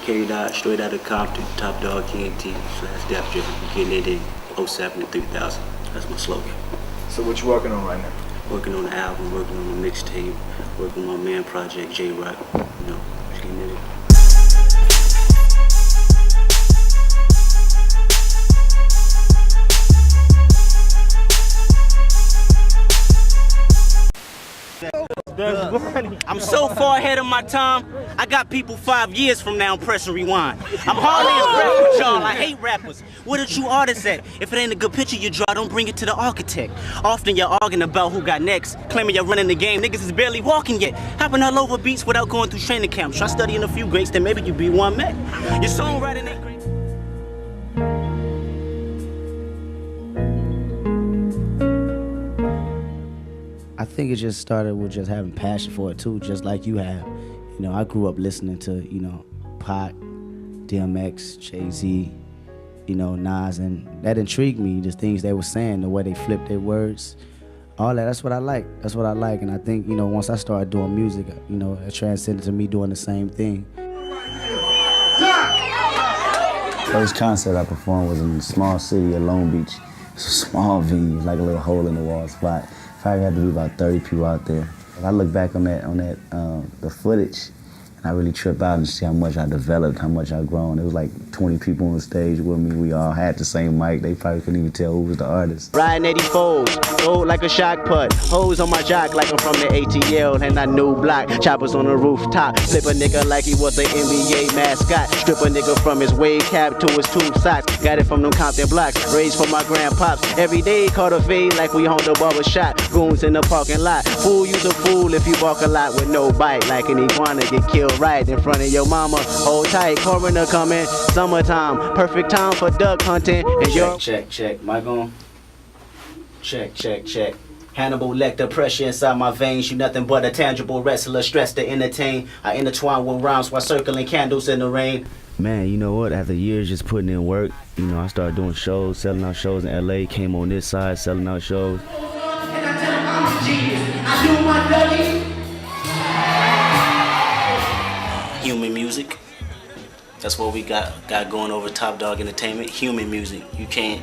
K.Dot, straight out of Compton, Top Dog, King T, / Death Driven. Getting it in '07 to 3000. That's my slogan. So what you working on right now? Working on the album, working on the mixtape, working on my man project, J-Rock. You know, just getting in it. I'm so far ahead of my time, I got people 5 years from now pressing rewind. I'm hardly impressed with y'all, I hate rappers. Where the true artists at? If it ain't a good picture you draw, don't bring it to the architect. Often you're arguing about who got next, claiming you're running the game. Niggas is barely walking yet, hopping all over beats without going through training camps. Try studying a few greats, then maybe you be one met. Your songwriting ain't great. I think it just started with just having passion for it too, just like you have. You know, I grew up listening to, you know, Pac, DMX, Jay-Z, you know, Nas, and that intrigued me, the things they were saying, the way they flipped their words, all that, that's what I like. That's what I like, and I think, you know, once I started doing music, you know, it transcended to me doing the same thing. First concert I performed was in a small city of Long Beach. It's a small venue, like a little hole in the wall spot. Probably had to be about 30 people out there. I look back on the footage, and I really trip out and see how much I developed, how much I've grown. It was like 20 people on the stage with me. We all had the same mic. They probably couldn't even tell who was the artist. Riding 84s, old like a shock putt. Hoes on my jock like I'm from the ATL and I new block. Choppers on the rooftop. Flip a nigga like he was an NBA mascot. Strip a nigga from his wave cap to his tube socks. Got it from them Compton blocks. Raised for my grandpops. Every day caught a fade like we on the barber shop. Goons in the parking lot. Fool you's a fool if you walk a lot with no bite. Like an iguana get killed right in front of your mama. Hold tight, coroner coming. Summertime, perfect time for duck hunting. And check. Mic on? Check. Hannibal Lecter, pressure inside my veins. You nothing but a tangible wrestler, stress to entertain. I intertwine with rhymes while circling candles in the rain. Man, you know what? After years just putting in work, you know, I started doing shows, selling out shows in LA. Came on this side, selling out shows. And I tell him I'm a genius. I do my dirty. Human music. That's what we got going over Top Dog Entertainment. Human music. You can't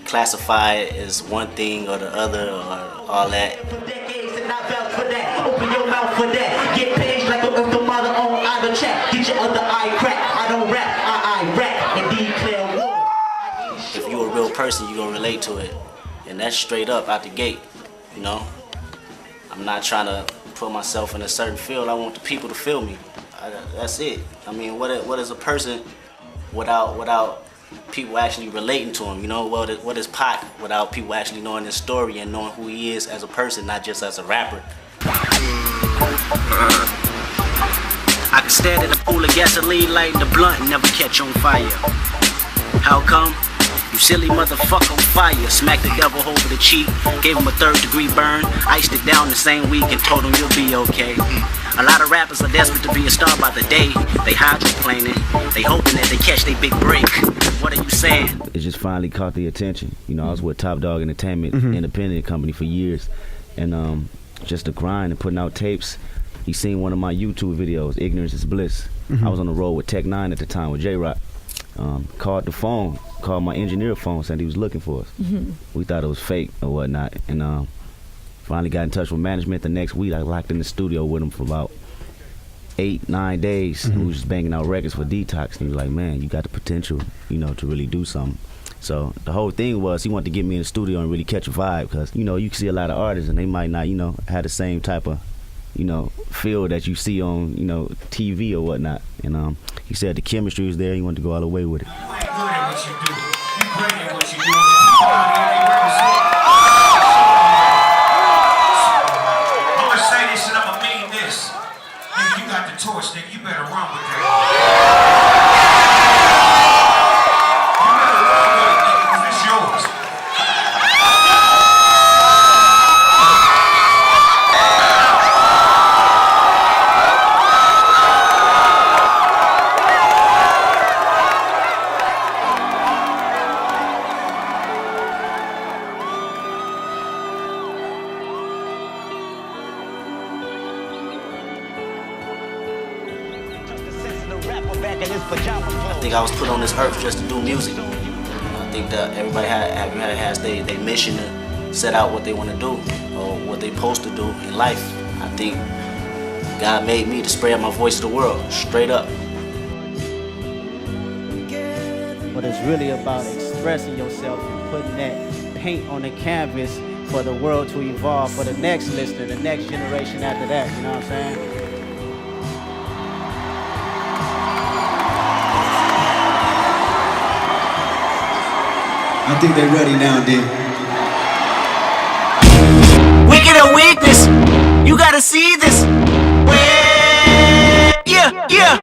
classify it as one thing or the other or all that. For decades and I vouch for that. Open your mouth for that. Get paid like a the mother on either chat. Get your other eye crack. I don't rap, I rap and declare war. If you're a real person, you're gonna relate to it. And that's straight up out the gate, you know? I'm not trying to put myself in a certain field. I want the people to feel me. That's it. I mean, what is a person without people actually relating to him? You know, what is Pac without people actually knowing his story and knowing who he is as a person, not just as a rapper? I can stand in a pool of gasoline, lighting the blunt and never catch on fire. How come? You silly motherfucker on fire. Smacked the devil over the cheek, gave him a 3rd-degree burn, iced it down the same week and told him you'll be okay. A lot of rappers are desperate to be a star by the day. They hydroplaning, they hoping that they catch their big break. What are you saying? It just finally caught the attention. You know, I was with Top Dog Entertainment, independent company for years, and just the grind and putting out tapes. He seen one of my YouTube videos, Ignorance is Bliss. I was on the road with Tech 9 at the time with J-Rock. Called my engineer phone, said he was looking for us. We thought it was fake or whatnot, and finally got in touch with management the next week. I locked in the studio with him for about 8-9 days, and we was just banging out records for Detox, and he was like, man, you got the potential, you know, to really do something. So the whole thing was he wanted to get me in the studio and really catch a vibe, because, you know, you can see a lot of artists and they might not, you know, have the same type of, you know, feel that you see on, you know, TV or whatnot. And he said the chemistry was there, he wanted to go all the way with it. You ain't good at what you do. You great at what you do. I'm gonna say this and I'm gonna mean this. Nigga, you got the torch, nigga. You better run with that. You better run with it, nigga, because it's yours. I think I was put on this earth just to do music. I think that everybody has their mission to set out what they want to do or what they supposed to do in life. I think God made me to spread my voice to the world, straight up. But it's really about expressing yourself and putting that paint on the canvas for the world to evolve, for the next listener, the next generation after that, you know what I'm saying? I think they're ready now, D. Wicked or weakness, you gotta see this. Yeah, yeah.